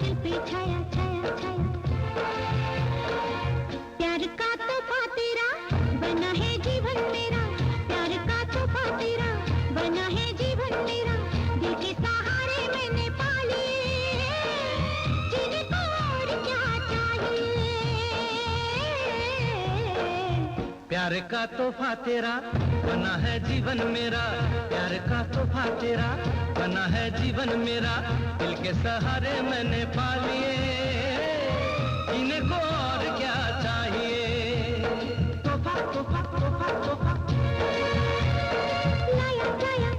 दिल पे छाया छाया छाया। प्यार का तोहफा तेरा बना है जीवन मेरा, प्यार का तोहफा तेरा बना है जीवन मेरा। दिल के सहारे मैंने पा लिए, जीने को और क्या चाहिए। प्यार का तोहफा तेरा बना है जीवन मेरा, प्यार का तोहफा तेरा बना है जीवन मेरा। दिल के सहारे मैंने पा लिए, जीने को और क्या चाहिए। तोहफा तोहफा तोहफा तोहफा लाया लाया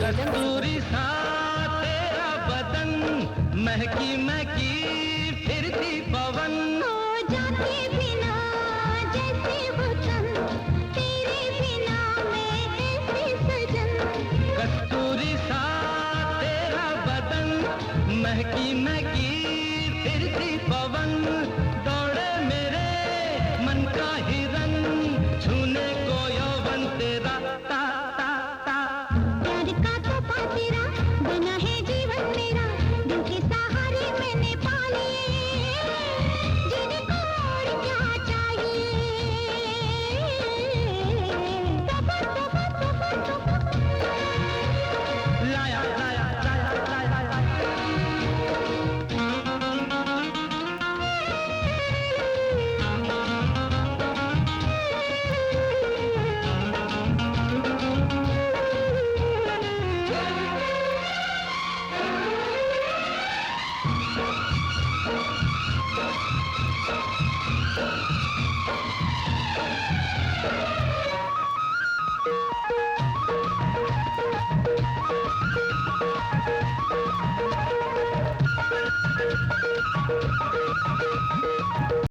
कस्तूरी सा तेरा बदन, महकी महकी फिरती पवन। हो जाते बिना जैसे वतन, तेरे बिना मैं कैसे सजन। कस्तूरी सा तेरा बदन, महकी महकी फिरती पवन। दौड़े मेरे मन का हिरन, छूने को यौवन तेरा ता ता ता। प्यार का तोहफा तेरा बना है जीवन मेरा, दिल के सहारे मैंने पा लिए, जीने को और क्या चाहिए। तोहफा तोहफा तोहफा तोहफा लाया लाया लाया लाया लाया।